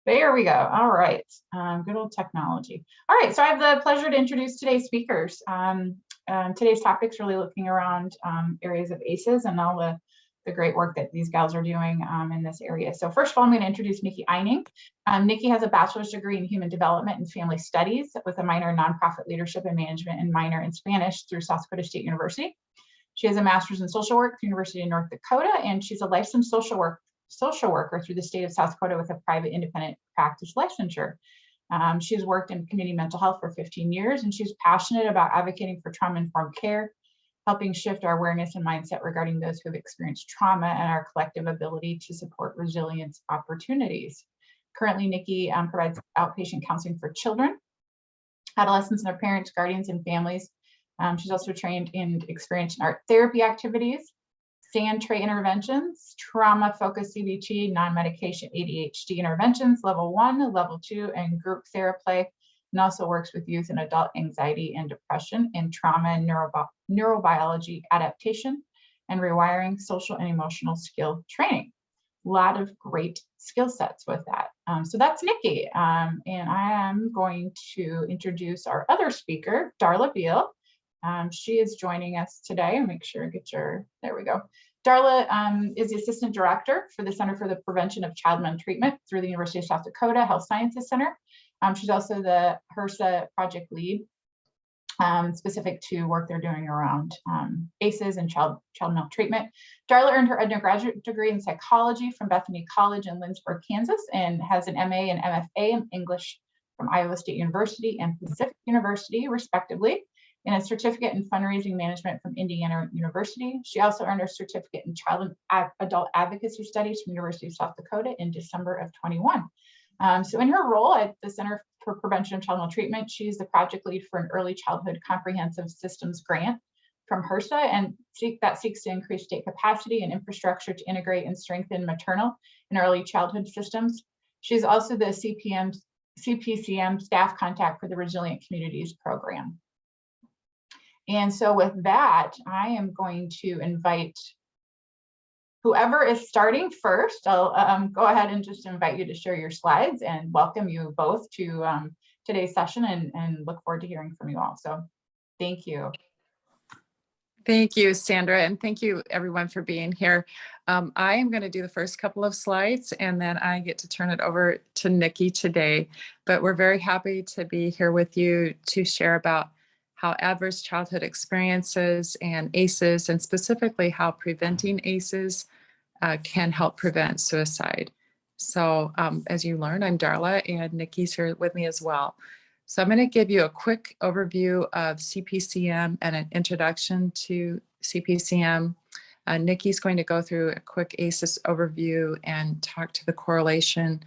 There we go. All right. Good old technology. All right. So I have the pleasure to introduce today's speakers. Today's topic's really looking around areas of ACEs and all the great work that these gals are doing in this area. So first of all, I'm going to introduce Nikki Eining. Nikki has a bachelor's degree in human development and family studies with a minor in nonprofit leadership and management and minor in Spanish through South Dakota State University. She has a master's in social work from University of North Dakota, and she's a licensed social worker through the state of South Dakota with a private independent practice licensure. She's worked in community mental health for 15 years, and she's passionate about advocating for trauma-informed care, helping shift our awareness and mindset regarding those who have experienced trauma and our collective ability to support resilience opportunities. Currently, Nikki provides outpatient counseling for children, adolescents, and their parents, guardians, and families. She's also trained and experienced in art therapy activities, SAND tray interventions, trauma-focused CBT, non-medication ADHD interventions, level 1, level 2, and group TheraPlay, and also works with youth and adult anxiety and depression in trauma and neurobiology adaptation and rewiring social and emotional skill training. A lot of great skill sets with that. So that's Nikki, and I am going to introduce our other speaker, Darla Beal. She is joining us today. I'll make sure I get there we go. Darla is the Assistant Director for the Center for the Prevention of Child Maltreatment through the University of South Dakota Health Sciences Center. She's also the HRSA project lead, specific to work they're doing around ACEs and child maltreatment. Darla earned her undergraduate degree in psychology from Bethany College in Lynchburg, Kansas, and has an MA and MFA in English from Iowa State University and Pacific University, respectively, and a certificate in fundraising management from Indiana University. She also earned her certificate in child and adult advocacy studies from University of South Dakota in December of 21. So in her role at the Center for Prevention of Child Maltreatment, she's the project lead for an early childhood comprehensive systems grant from HRSA, and that seeks to increase state capacity and infrastructure to integrate and strengthen maternal and early childhood systems. She's also the CPCM staff contact for the Resilient Communities program. And so with that, I am going to invite whoever is starting first. I'll go ahead and just invite you to share your slides and welcome you both to today's session and look forward to hearing from you all. So thank you. Thank you, Sandra, and thank you everyone for being here. I am going to do the first couple of slides and then I get to turn it over to Nikki today, but we're very happy to be here with you to share about how adverse childhood experiences and ACEs, and specifically how preventing ACEs can help prevent suicide. So as you learned, I'm Darla and Nikki's here with me as well. So I'm going to give you a quick overview of CPCM and an introduction to CPCM. Nikki's going to go through a quick ACEs overview and talk to the correlation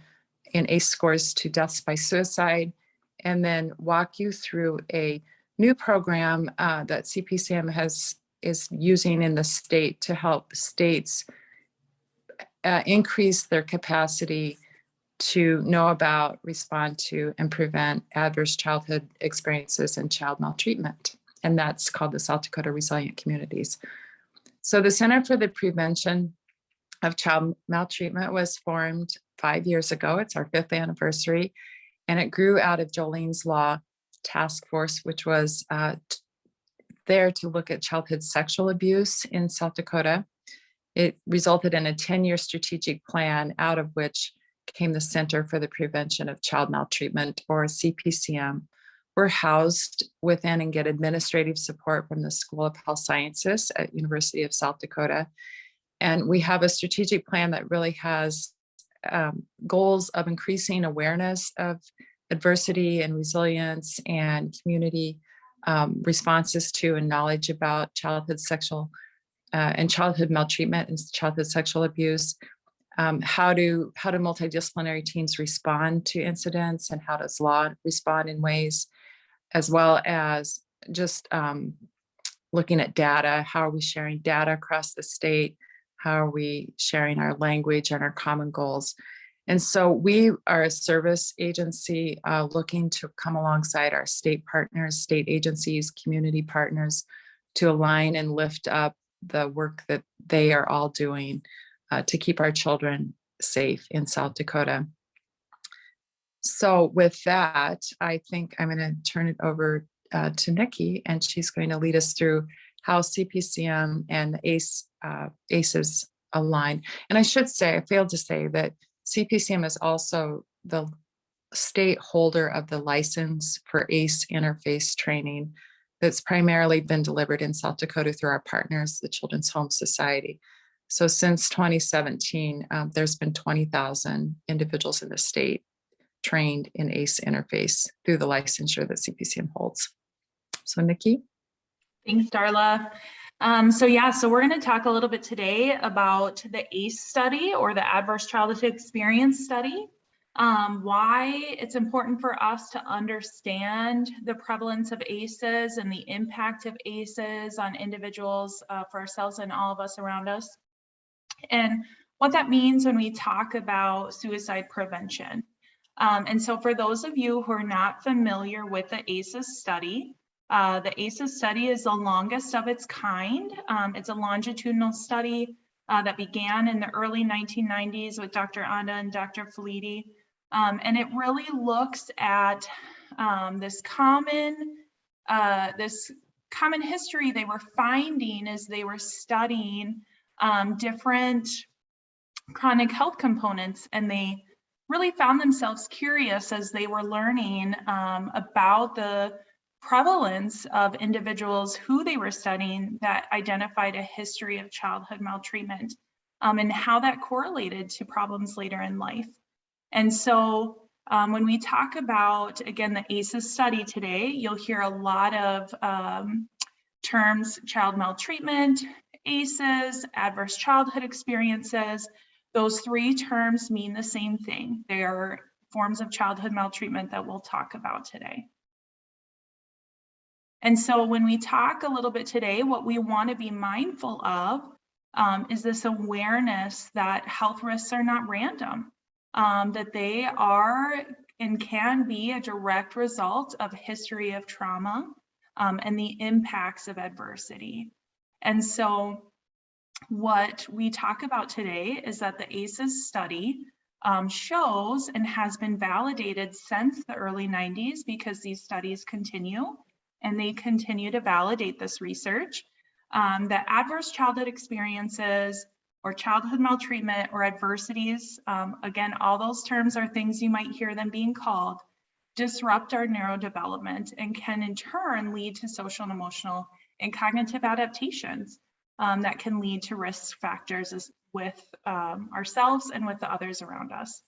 in ACE scores to deaths by suicide, and then walk you through a new program that CPCM is using in the state to help states increase their capacity to know about, respond to, and prevent adverse childhood experiences and child maltreatment. And that's called the South Dakota Resilient Communities. So the Center for the Prevention of Child Maltreatment was formed 5 years ago. It's our 5th anniversary. And it grew out of Jolene's Law Task Force, which was there to look at childhood sexual abuse in South Dakota. It resulted in a 10-year strategic plan, out of which came the Center for the Prevention of Child Maltreatment, or CPCM. We're housed within and get administrative support from the School of Health Sciences at University of South Dakota. And we have a strategic plan that really has goals of increasing awareness of adversity and resilience and community responses to and knowledge about childhood sexual and childhood maltreatment and childhood sexual abuse. How do multidisciplinary teams respond to incidents, and how does law respond in ways, as well as just looking at data. How are we sharing data across the state? How are we sharing our language and our common goals? And so we are a service agency looking to come alongside our state partners, state agencies, community partners, to align and lift up the work that they are all doing to keep our children safe in South Dakota. So with that, I think I'm going to turn it over to Nikki, and she's going to lead us through how CPCM and ACEs align. And I should say, I failed to say that CPCM is also the state holder of the license for ACE interface training that's primarily been delivered in South Dakota through our partners, the Children's Home Society. So since 2017, there's been 20,000 individuals in the state trained in ACE interface through the licensure that CPCM holds. So Nikki? Thanks, Darla. So we're going to talk a little bit today about the ACE study, or the Adverse Childhood Experience study, why it's important for us to understand the prevalence of ACEs and the impact of ACEs on individuals, for ourselves and all of us around us, and what that means when we talk about suicide prevention. And so for those of you who are not familiar with the ACEs study, the ACEs study is the longest of its kind. It's a longitudinal study that began in the early 1990s with Dr. Anda and Dr. Felitti. And it really looks at this common history they were finding as they were studying different chronic health components, and they really found themselves curious as they were learning about the prevalence of individuals who they were studying that identified a history of childhood maltreatment, and how that correlated to problems later in life. And so when we talk about, again, the ACEs study today, you'll hear a lot of terms: child maltreatment, ACEs, adverse childhood experiences. Those three terms mean the same thing. They are forms of childhood maltreatment that we'll talk about today. And so when we talk a little bit today, what we want to be mindful of is this awareness that health risks are not random, that they are and can be a direct result of history of trauma and the impacts of adversity. And so what we talk about today is that the ACEs study shows and has been validated since the early 90s, because these studies continue and they continue to validate this research, that adverse childhood experiences or childhood maltreatment or adversities, again, all those terms are things you might hear them being called, disrupt our neurodevelopment and can in turn lead to social and emotional and cognitive adaptations that can lead to risk factors with ourselves and with the others around us.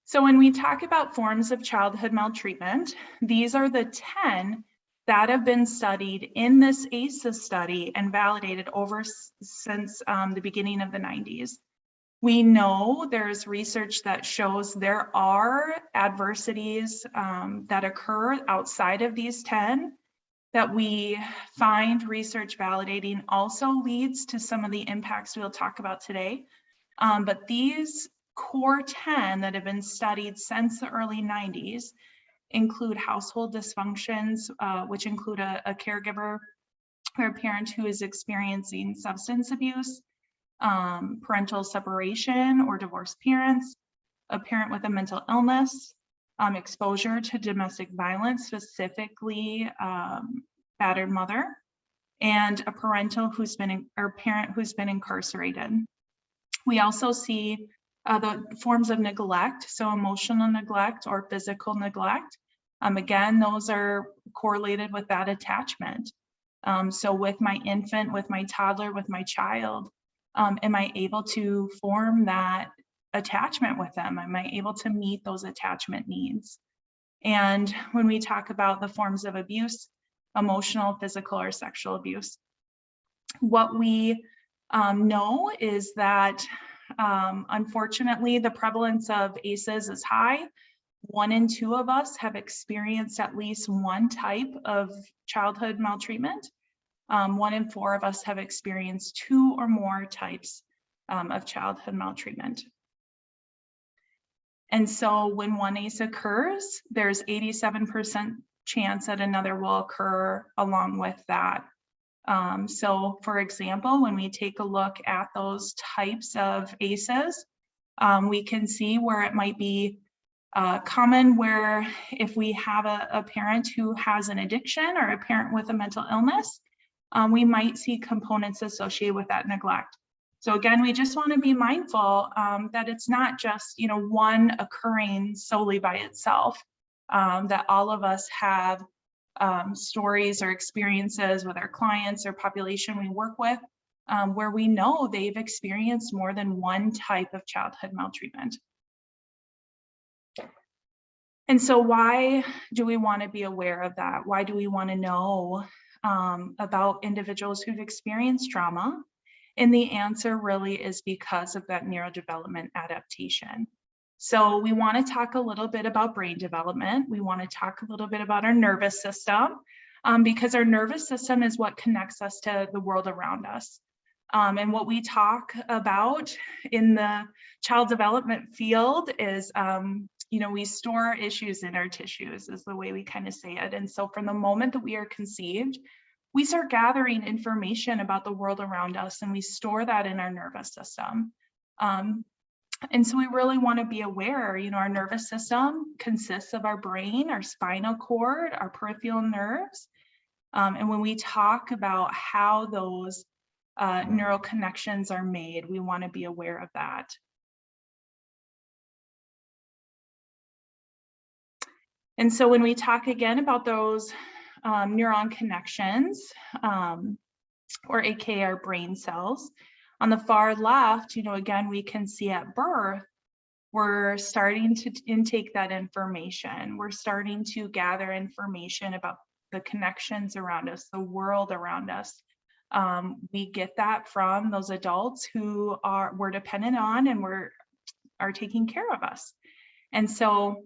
So when we talk about forms of childhood maltreatment, these are the 10 that have been studied in this ACEs study and validated since the beginning of the 90s. We know there's research that shows there are adversities that occur outside of these 10 that we find research validating also leads to some of the impacts we'll talk about today. But these core 10 that have been studied since the early 90s include household dysfunctions, which include a caregiver or a parent who is experiencing substance abuse, parental separation or divorced parents, a parent with a mental illness, exposure to domestic violence, specifically battered mother, and a parent who's been incarcerated. We also see the forms of neglect, so emotional neglect or physical neglect. Again, those are correlated with that attachment. So with my infant, with my toddler, with my child, am I able to form that attachment with them? Am I able to meet those attachment needs? And when we talk about the forms of abuse, emotional, physical, or sexual abuse, what we know is that unfortunately, the prevalence of ACEs is high. 1 in 2 of us have experienced at least one type of childhood maltreatment. 1 in 4 of us have experienced 2 or more types of childhood maltreatment. And so when one ACE occurs, there's 87% chance that another will occur along with that. So for example, when we take a look at those types of ACEs, We can see where it might be common where if we have a parent who has an addiction or a parent with a mental illness, we might see components associated with that neglect. So again, we just want to be mindful that it's not just, you know, one occurring solely by itself, that all of us have stories or experiences with our clients or population we work with where we know they've experienced more than one type of childhood maltreatment. And so why do we want to be aware of that? Why do we want to know about individuals who've experienced trauma? And the answer really is because of that neurodevelopment adaptation. So we want to talk a little bit about brain development. We want to talk a little bit about our nervous system because our nervous system is what connects us to the world around us. And what we talk about in the child development field is, you know, we store issues in our tissues is the way we kind of say it. And so from the moment that we are conceived, we start gathering information about the world around us and we store that in our nervous system. And so we really want to be aware, you know, our nervous system consists of our brain, our spinal cord, our peripheral nerves. And when we talk about how those neural connections are made, we want to be aware of that. And so when we talk again about those neuron connections, or AKA our brain cells, on the far left, you know, again, we can see at birth, we're starting to intake that information. We're starting to gather information about the connections around us, the world around us. We get that from those adults who we're dependent on and are taking care of us. And so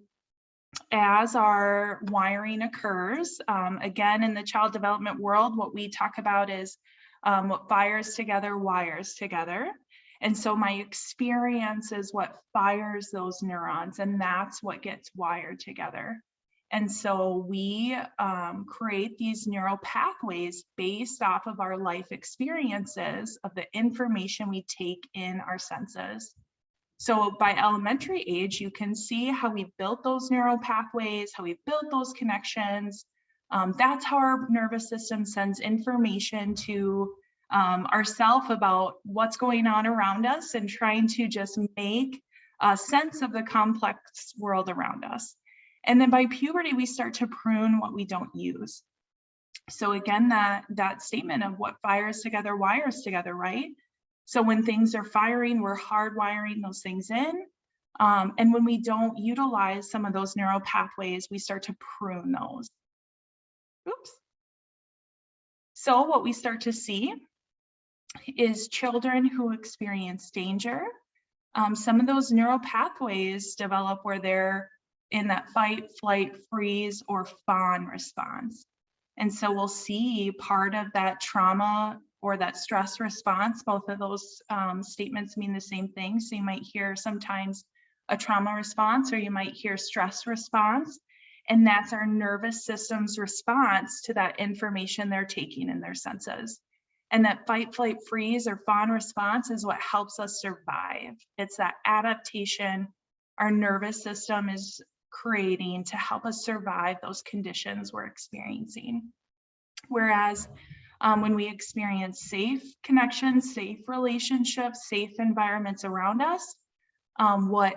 as our wiring occurs, again, in the child development world, what we talk about is what fires together, wires together. And so my experience is what fires those neurons, and that's what gets wired together. And so we create these neural pathways based off of our life experiences of the information we take in our senses. So by elementary age, you can see how we built those neural pathways, how we built those connections. That's how our nervous system sends information to ourself about what's going on around us and trying to just make sense of the complex world around us. And then by puberty, we start to prune what we don't use. So again, that statement of what fires together, wires together, right? So when things are firing, we're hardwiring those things in. And when we don't utilize some of those neural pathways, we start to prune those. Oops. So what we start to see is children who experience danger. Some of those neural pathways develop where they're in that fight, flight, freeze, or fawn response. And so we'll see part of that trauma or that stress response. Both of those statements mean the same thing. So you might hear sometimes a trauma response, or you might hear stress response. And that's our nervous system's response to that information they're taking in their senses. And that fight, flight, freeze, or fawn response is what helps us survive. It's that adaptation our nervous system is creating to help us survive those conditions we're experiencing. Whereas when we experience safe connections, safe relationships, safe environments around us, what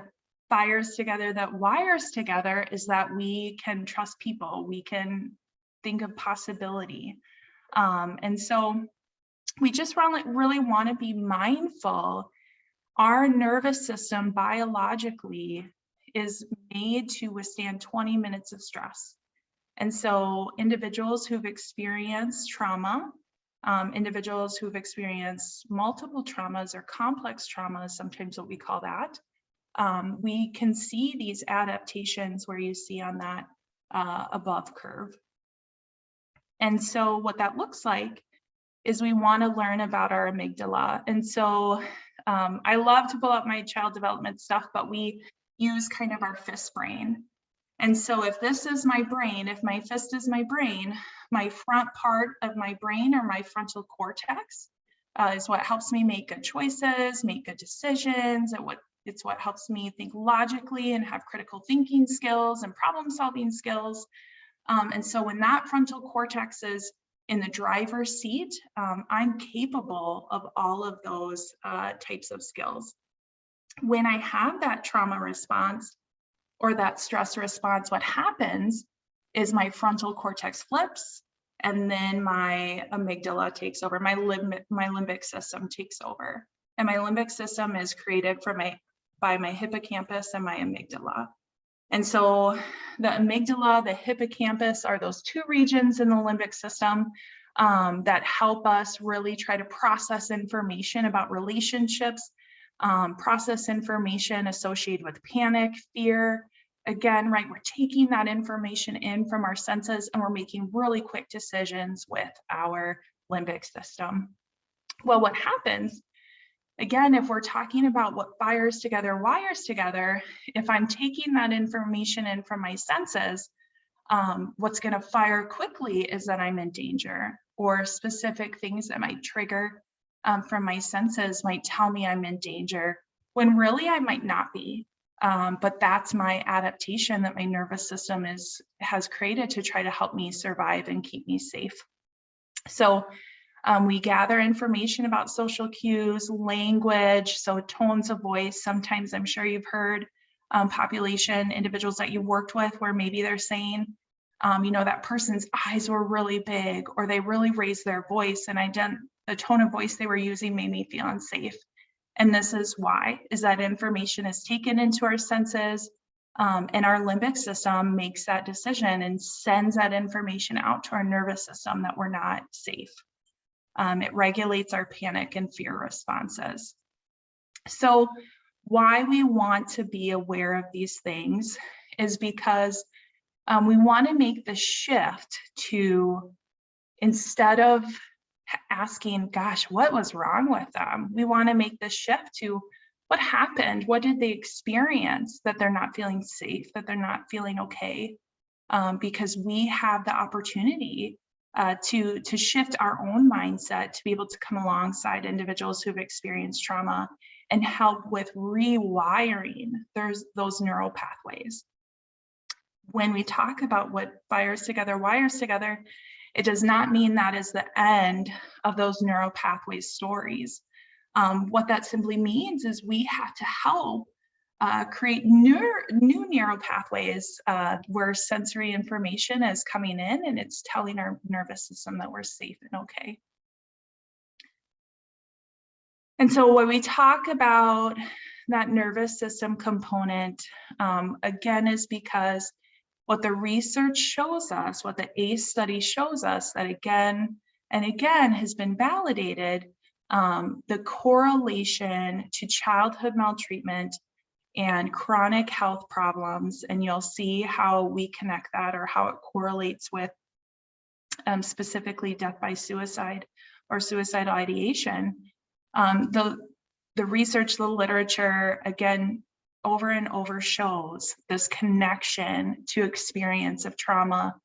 fires together, that wires together, is that we can trust people, we can think of possibility. And so we just really want to be mindful. Our nervous system biologically is made to withstand 20 minutes of stress. And so individuals who've experienced trauma, individuals who've experienced multiple traumas or complex traumas, sometimes what we call that, we can see these adaptations where you see on that above curve. And so what that looks like is we want to learn about our amygdala. And so I love to pull up my child development stuff, but we use kind of our fist brain. And so if this is my brain, if my fist is my brain, my front part of my brain, or my frontal cortex, is what helps me make good choices, make good decisions, and what It's what helps me think logically and have critical thinking skills and problem solving skills. And so when that frontal cortex is in the driver's seat, I'm capable of all of those types of skills. When I have that trauma response or that stress response, what happens is my frontal cortex flips, and then my amygdala takes over, my limbic system takes over. And my limbic system is created by my hippocampus and my amygdala. And so the amygdala, the hippocampus are those two regions in the limbic system that help us really try to process information about relationships, process information associated with panic, fear. Again, right, we're taking that information in from our senses and we're making really quick decisions with our limbic system. Well, what happens, again, if we're talking about what fires together, wires together, if I'm taking that information in from my senses, what's going to fire quickly is that I'm in danger, or specific things that might trigger from my senses might tell me I'm in danger, when really I might not be. But that's my adaptation that my nervous system has created to try to help me survive and keep me safe. So we gather information about social cues, language, so tones of voice. Sometimes I'm sure you've heard population individuals that you worked with where maybe they're saying, you know, that person's eyes were really big, or they really raised their voice, and the tone of voice they were using made me feel unsafe. And this is why, is that information is taken into our senses, and our limbic system makes that decision and sends that information out to our nervous system that we're not safe. It regulates our panic and fear responses. So why we want to be aware of these things is because we want to make the shift to, instead of asking, gosh, what was wrong with them? We want to make the shift to, what happened? What did they experience that they're not feeling safe, that they're not feeling okay? Because we have the opportunity to shift our own mindset to be able to come alongside individuals who've experienced trauma and help with rewiring those neural pathways. When we talk about what fires together, wires together, it does not mean that is the end of those neural pathways stories. What that simply means is we have to help create new neural pathways where sensory information is coming in and it's telling our nervous system that we're safe and okay. And so when we talk about that nervous system component, again, is because what the research shows us, what the ACE study shows us, that again and again has been validated, the correlation to childhood maltreatment and chronic health problems, and you'll see how we connect that, or how it correlates with specifically death by suicide or suicidal ideation. The research, the literature, again, over and over shows this connection to experience of trauma,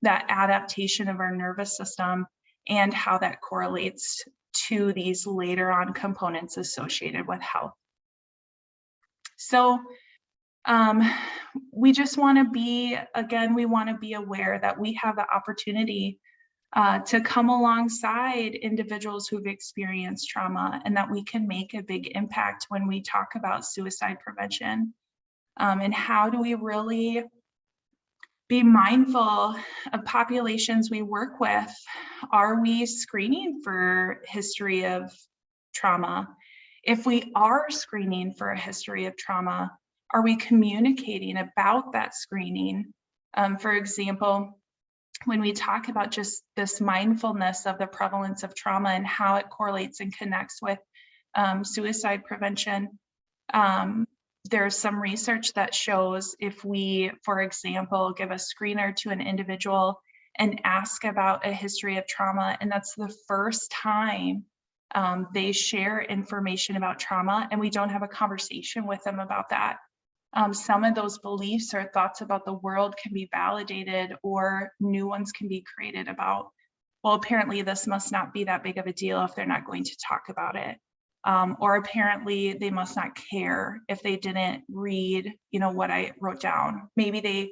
that adaptation of our nervous system, and how that correlates to these later on components associated with health. So we just want to be, again, we want to be aware that we have the opportunity to come alongside individuals who've experienced trauma, and that we can make a big impact when we talk about suicide prevention. And how do we really be mindful of populations we work with? Are we screening for history of trauma? If we are screening for a history of trauma, are we communicating about that screening? For example, when we talk about just this mindfulness of the prevalence of trauma and how it correlates and connects with suicide prevention, there's some research that shows if we, for example, give a screener to an individual and ask about a history of trauma, and that's the first time they share information about trauma, and we don't have a conversation with them about that, some of those beliefs or thoughts about the world can be validated, or new ones can be created about, well, apparently this must not be that big of a deal if they're not going to talk about it. or apparently they must not care if they didn't read, what I wrote down. Maybe they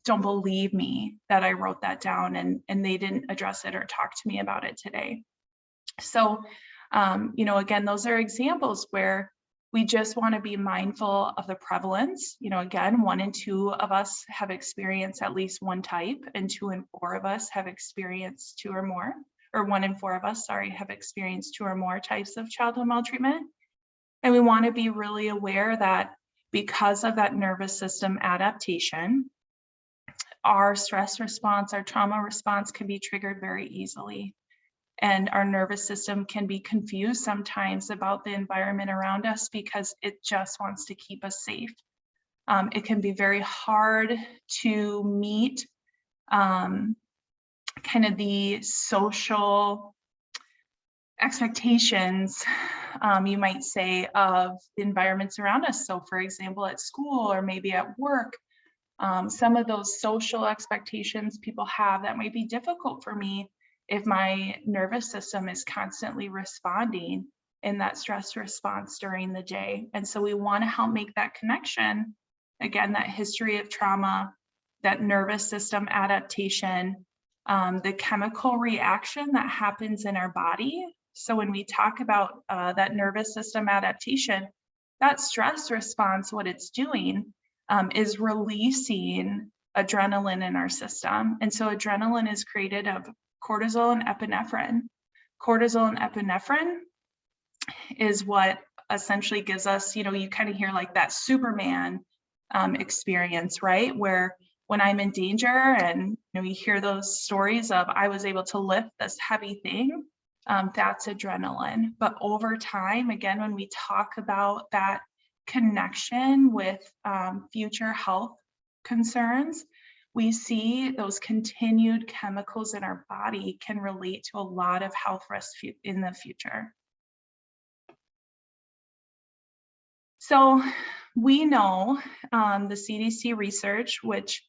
don't believe me that I wrote that down and they didn't address it or talk to me about it today. So, again, those are examples where we just want to be mindful of the prevalence. Again, 1 in 2 of us have experienced at least one type, and 2 in 4 of us have experienced 2 or more, or 1 in 4 of us, have experienced 2 or more types of childhood maltreatment. And we want to be really aware that because of that nervous system adaptation, our stress response, our trauma response can be triggered very easily. And our nervous system can be confused sometimes about the environment around us because it just wants to keep us safe. It can be very hard to meet kind of the social expectations, you might say, of the environments around us. So for example, at school or maybe at work, some of those social expectations people have that might be difficult for me if my nervous system is constantly responding in that stress response during the day. And so we want to help make that connection. Again, that history of trauma, that nervous system adaptation, the chemical reaction that happens in our body. So when we talk about that nervous system adaptation, that stress response, what it's doing is releasing adrenaline in our system. And so adrenaline is created of cortisol and epinephrine. Cortisol and epinephrine is what essentially gives us, you kind of hear like that Superman experience, right? Where when I'm in danger and you hear those stories of I was able to lift this heavy thing, that's adrenaline. But over time, again, when we talk about that connection with future health concerns, we see those continued chemicals in our body can relate to a lot of health risks in the future. So we know the CDC research, which,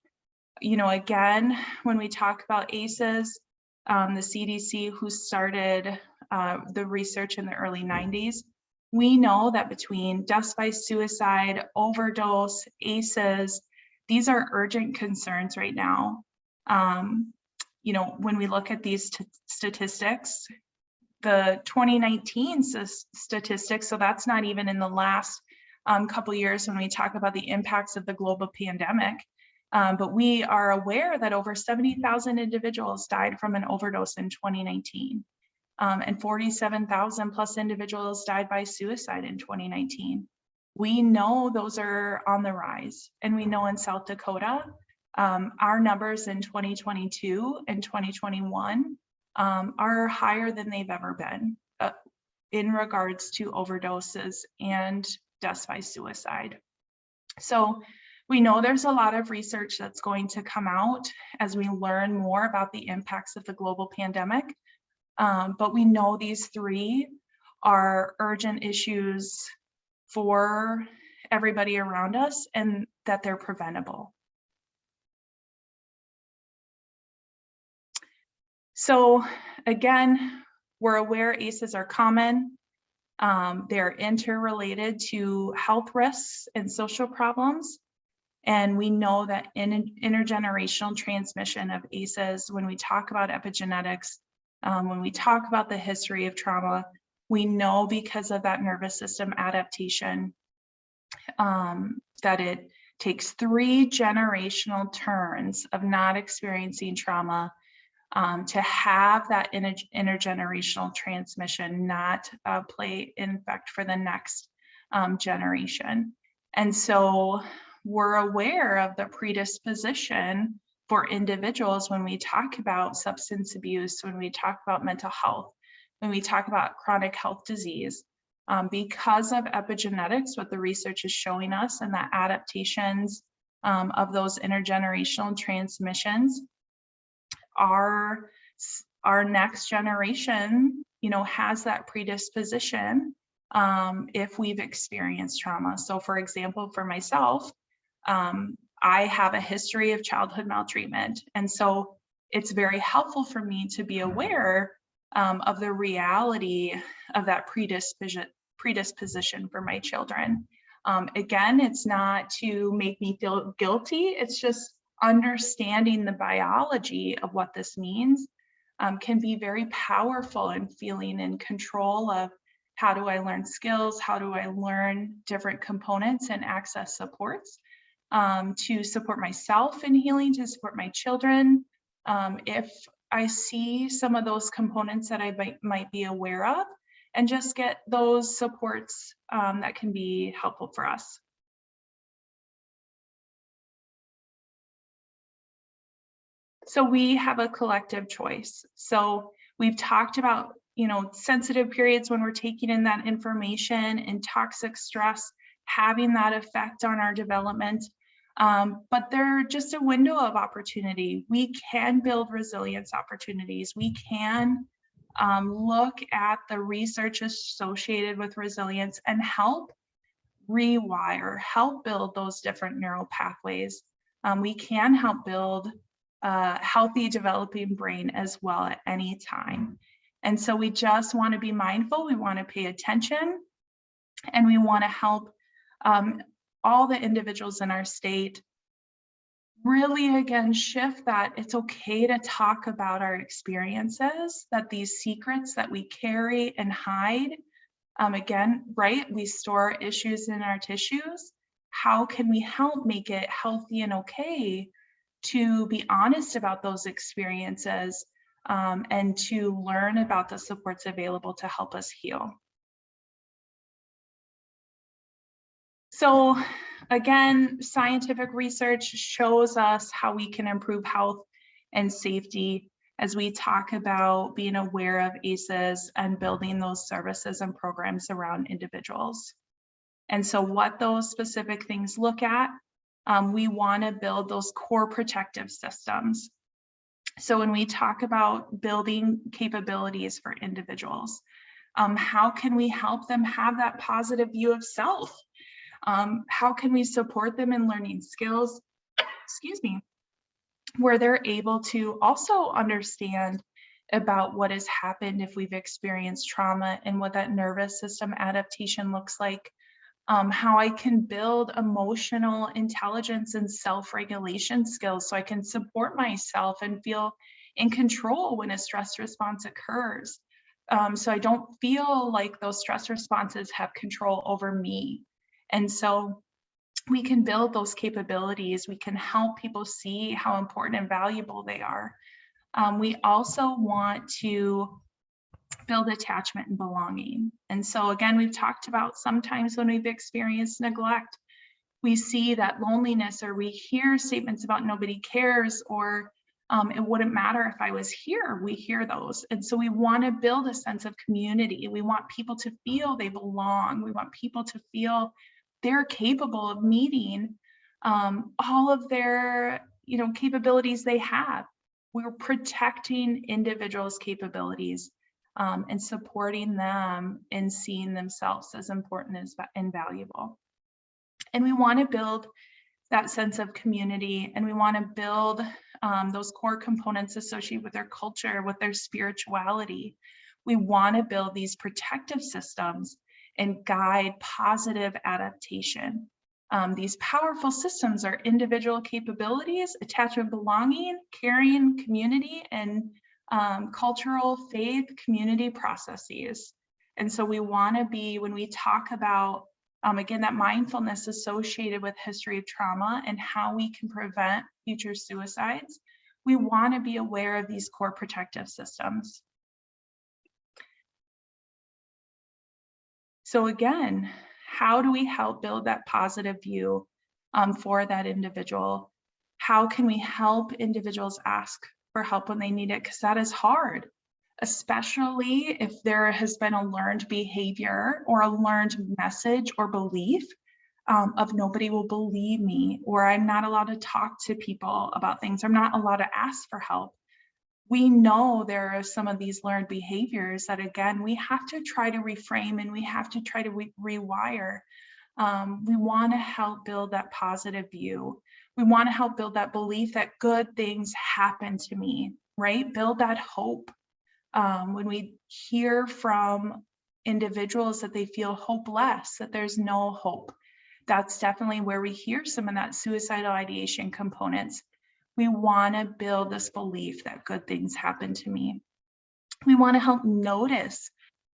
again, when we talk about ACEs, the CDC, who started the research in the early 90s, we know that between deaths by suicide, overdose, ACEs, these are urgent concerns right now. When we look at these statistics, the 2019 statistics, so that's not even in the last couple years when we talk about the impacts of the global pandemic, but we are aware that over 70,000 individuals died from an overdose in 2019, and 47,000 plus individuals died by suicide in 2019. We know those are on the rise, and we know in South Dakota, our numbers in 2022 and 2021 are higher than they've ever been in regards to overdoses and deaths by suicide. So we know there's a lot of research that's going to come out as we learn more about the impacts of the global pandemic, but we know these 3 are urgent issues for everybody around us and that they're preventable. So again, we're aware ACEs are common. They're interrelated to health risks and social problems. And we know that in intergenerational transmission of ACEs, when we talk about epigenetics, when we talk about the history of trauma, we know because of that nervous system adaptation that it takes 3 generational turns of not experiencing trauma to have that intergenerational transmission not play in effect for the next generation. And so we're aware of the predisposition for individuals when we talk about substance abuse, when we talk about mental health, when we talk about chronic health disease, because of epigenetics, what the research is showing us, and the adaptations of those intergenerational transmissions, our next generation, has that predisposition if we've experienced trauma. So for example, for myself, I have a history of childhood maltreatment. And so it's very helpful for me to be aware of the reality of that predisposition for my children. Again, it's not to make me feel guilty. It's just understanding the biology of what this means can be very powerful in feeling in control of how do I learn skills, how do I learn different components and access supports to support myself in healing, to support my children. If I see some of those components that I might be aware of, and just get those supports that can be helpful for us. So we have a collective choice. So we've talked about, sensitive periods when we're taking in that information and toxic stress having that effect on our development. But they're just a window of opportunity. We can build resilience opportunities. We can look at the research associated with resilience and help rewire, help build those different neural pathways. We can help build a healthy developing brain as well at any time. And so we just want to be mindful, we want to pay attention, and we want to help all the individuals in our state really, again, shift that it's okay to talk about our experiences, that these secrets that we carry and hide, again, right, we store issues in our tissues. How can we help make it healthy and okay to be honest about those experiences and to learn about the supports available to help us heal? So again, scientific research shows us how we can improve health and safety as we talk about being aware of ACEs and building those services and programs around individuals. And so what those specific things look at, we want to build those core protective systems. So when we talk about building capabilities for individuals, how can we help them have that positive view of self? How can we support them in learning skills, where they're able to also understand about what has happened if we've experienced trauma and what that nervous system adaptation looks like, how I can build emotional intelligence and self-regulation skills so I can support myself and feel in control when a stress response occurs. So I don't feel like those stress responses have control over me. And so we can build those capabilities. We can help people see how important and valuable they are. We also want to build attachment and belonging. And so again, we've talked about sometimes when we've experienced neglect, we see that loneliness, or we hear statements about nobody cares, or it wouldn't matter if I was here. We hear those. And so we want to build a sense of community. We want people to feel they belong. We want people to feel they're capable of meeting all of their capabilities they have. We're protecting individuals' capabilities and supporting them in seeing themselves as important and valuable. And we want to build that sense of community, and we want to build those core components associated with their culture, with their spirituality. We want to build these protective systems and guide positive adaptation. These powerful systems are individual capabilities, attachment, belonging, caring, community, and cultural, faith, community processes. And so we want to be, when we talk about, again, that mindfulness associated with history of trauma and how we can prevent future suicides, we want to be aware of these core protective systems. So again, how do we help build that positive view for that individual? How can we help individuals ask for help when they need it? Because that is hard, especially if there has been a learned behavior or a learned message or belief of nobody will believe me, or I'm not allowed to talk to people about things. I'm not allowed to ask for help. We know there are some of these learned behaviors that, again, we have to try to reframe and we have to try to rewire. We want to help build that positive view. We want to help build that belief that good things happen to me, right? Build that hope. When we hear from individuals that they feel hopeless, that there's no hope. That's definitely where we hear some of that suicidal ideation components. We want to build this belief that good things happen to me. We want to help notice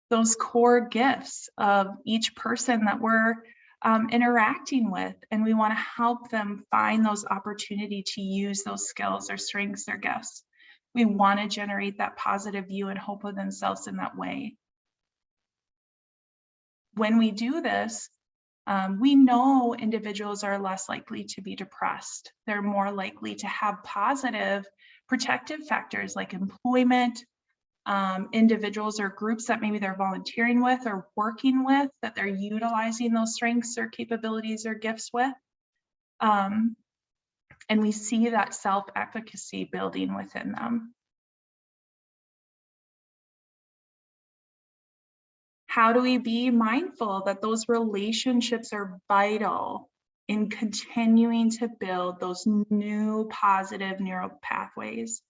those core gifts of each person that we're interacting with, and we want to help them find those opportunity to use those skills or strengths or gifts. We want to generate that positive view and hope of themselves in that way. When we do this, we know individuals are less likely to be depressed. They're more likely to have positive protective factors like employment, individuals or groups that maybe they're volunteering with or working with, that they're utilizing those strengths or capabilities or gifts with. And we see that self-efficacy building within them. How do we be mindful that those relationships are vital in continuing to build those new positive neural pathways?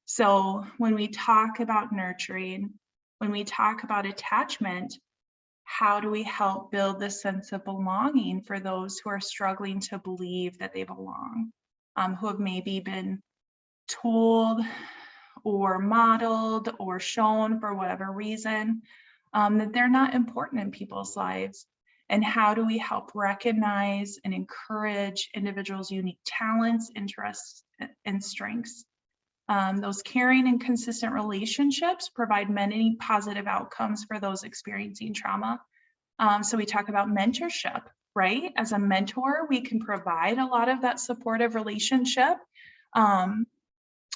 So when we talk about nurturing, when we talk about attachment, how do we help build this sense of belonging for those who are struggling to believe that they belong, who have maybe been told or modeled or shown for whatever reason that they're not important in people's lives? And how do we help recognize and encourage individuals' unique talents, interests, and strengths? Those caring and consistent relationships provide many positive outcomes for those experiencing trauma. So we talk about mentorship, right? As a mentor, we can provide a lot of that supportive relationship. Or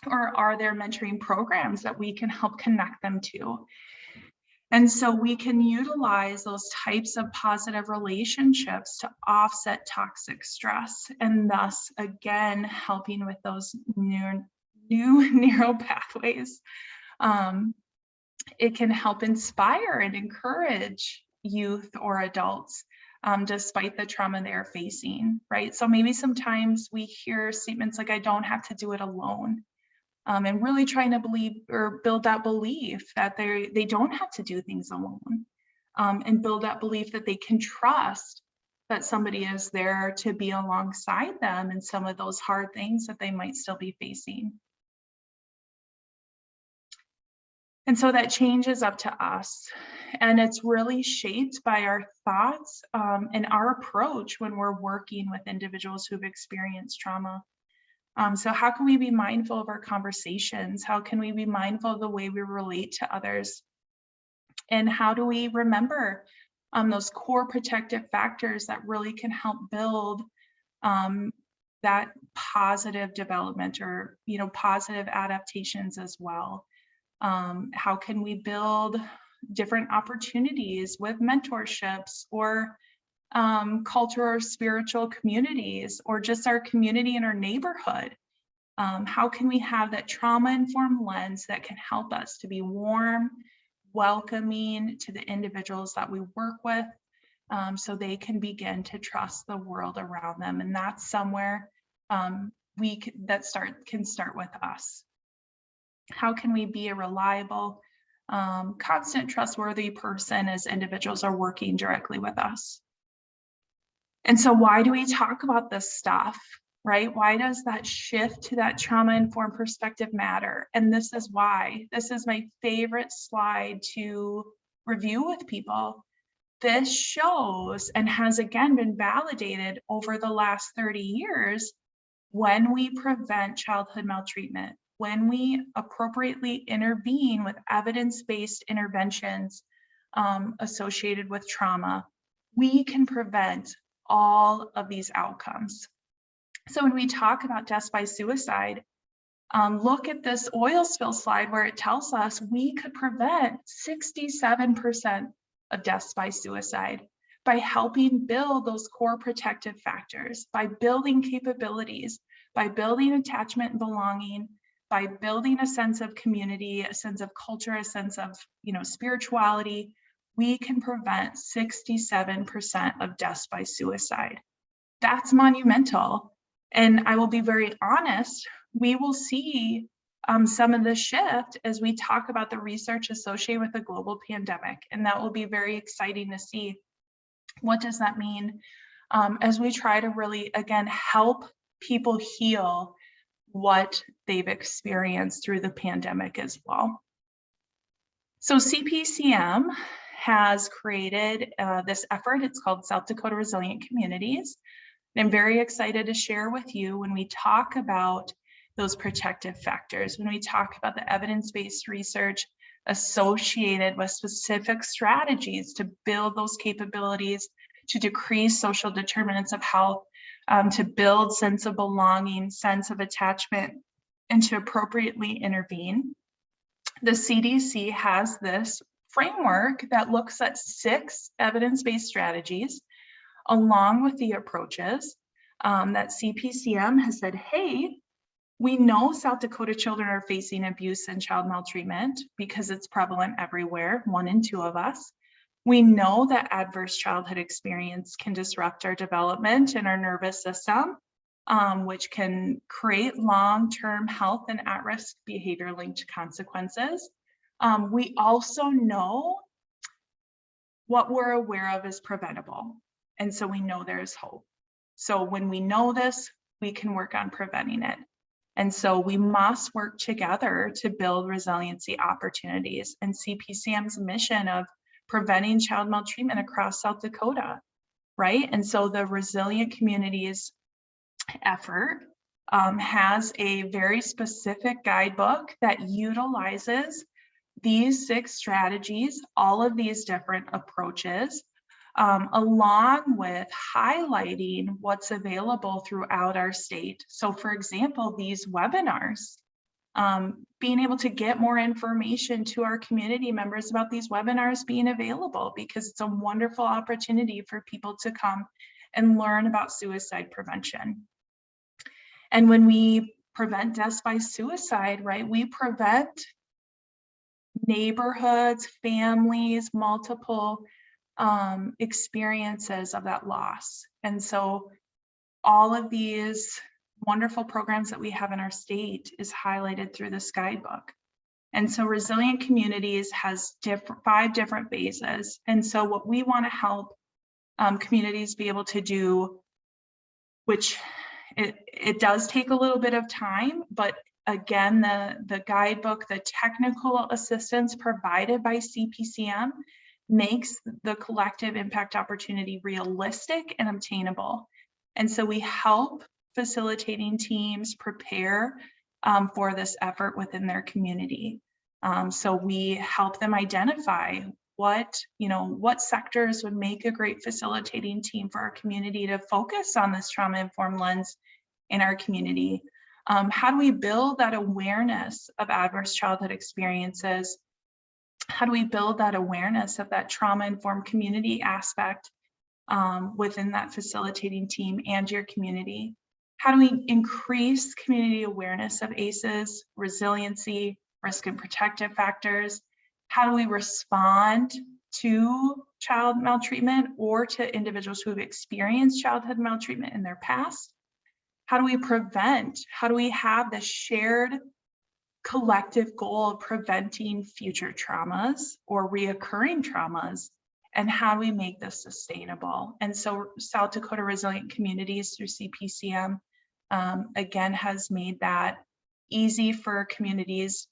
are there mentoring programs that we can help connect them to? And so we can utilize those types of positive relationships to offset toxic stress, and thus, again, helping with those new neural pathways. It can help inspire and encourage youth or adults despite the trauma they're facing, right? So maybe sometimes we hear statements like, I don't have to do it alone. And really trying to believe or build that belief that they don't have to do things alone, and build that belief that they can trust that somebody is there to be alongside them in some of those hard things that they might still be facing. And so that change is up to us, and it's really shaped by our thoughts and our approach when we're working with individuals who've experienced trauma. So how can we be mindful of our conversations? How can we be mindful of the way we relate to others? And how do we remember those core protective factors that really can help build that positive development or, positive adaptations as well? How can we build different opportunities with mentorships or cultural or spiritual communities, or just our community and our neighborhood? How can we have that trauma-informed lens that can help us to be warm, welcoming to the individuals that we work with, so they can begin to trust the world around them? And that's somewhere can start with us. How can we be a reliable, constant, trustworthy person as individuals are working directly with us? And so why do we talk about this stuff, right? Why does that shift to that trauma-informed perspective matter? And this is why. This is my favorite slide to review with people. This shows, and has again been validated over the last 30 years, when we prevent childhood maltreatment, when we appropriately intervene with evidence-based interventions associated with trauma, we can prevent all of these outcomes. So when we talk about deaths by suicide, look at this oil spill slide where it tells us we could prevent 67% of deaths by suicide by helping build those core protective factors, by building capabilities, by building attachment and belonging, by building a sense of community, a sense of culture, a sense of spirituality. We can prevent 67% of deaths by suicide. That's monumental. And I will be very honest, we will see some of the shift as we talk about the research associated with the global pandemic. And that will be very exciting to see. What does that mean as we try to really, again, help people heal what they've experienced through the pandemic as well. So CPCM has created this effort. It's called South Dakota Resilient Communities. And I'm very excited to share with you when we talk about those protective factors, when we talk about the evidence-based research associated with specific strategies to build those capabilities, to decrease social determinants of health, to build sense of belonging, sense of attachment, and to appropriately intervene. The CDC has this framework that looks at 6 evidence-based strategies along with the approaches that CPCM has said, hey, we know South Dakota children are facing abuse and child maltreatment because it's prevalent everywhere, 1 in 2 of us. We know that adverse childhood experience can disrupt our development and our nervous system, which can create long-term health and at-risk behavior-linked consequences. We also know what we're aware of is preventable. And so we know there's hope. So when we know this, we can work on preventing it. And so we must work together to build resiliency opportunities and CPCM's mission of preventing child maltreatment across South Dakota, right? And so the Resilient Communities effort has a very specific guidebook that utilizes these 6 strategies, all of these different approaches, along with highlighting what's available throughout our state. So for example, these webinars, being able to get more information to our community members about these webinars being available, because it's a wonderful opportunity for people to come and learn about suicide prevention. And when we prevent deaths by suicide, right, we prevent neighborhoods, families, multiple experiences of that loss. And so all of these wonderful programs that we have in our state is highlighted through this guidebook. And so Resilient Communities has 5 different phases. And so what we want to help communities be able to do, which it does take a little bit of time, but again, the guidebook, the technical assistance provided by CPCM makes the collective impact opportunity realistic and obtainable. And so we help facilitating teams prepare for this effort within their community. So we help them identify what sectors would make a great facilitating team for our community to focus on this trauma-informed lens in our community. How do we build that awareness of adverse childhood experiences? How do we build that awareness of that trauma-informed community aspect within that facilitating team and your community? How do we increase community awareness of ACEs, resiliency, risk and protective factors? How do we respond to child maltreatment or to individuals who have experienced childhood maltreatment in their past? How do we prevent? How do we have the shared collective goal of preventing future traumas or reoccurring traumas? And how do we make this sustainable? And so South Dakota Resilient Communities through CPCM, again, has made that easy for communities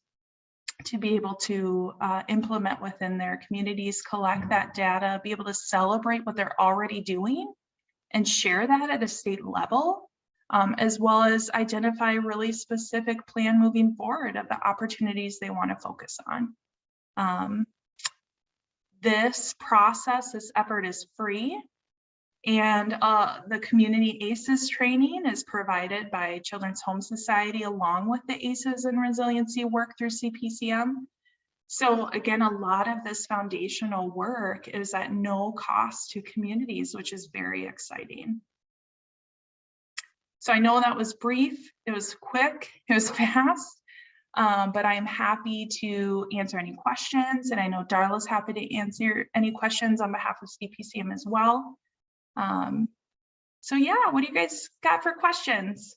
to be able to implement within their communities, collect that data, be able to celebrate what they're already doing and share that at a state level, as well as identify a really specific plan moving forward of the opportunities they want to focus on. This process, this effort is free, and the community ACEs training is provided by Children's Home Society along with the ACEs and resiliency work through CPCM. So again, a lot of this foundational work is at no cost to communities, which is very exciting. So I know that was brief, it was quick, it was fast. But I'm happy to answer any questions, and I know Darla's happy to answer any questions on behalf of CPCM as well. So yeah, what do you guys got for questions?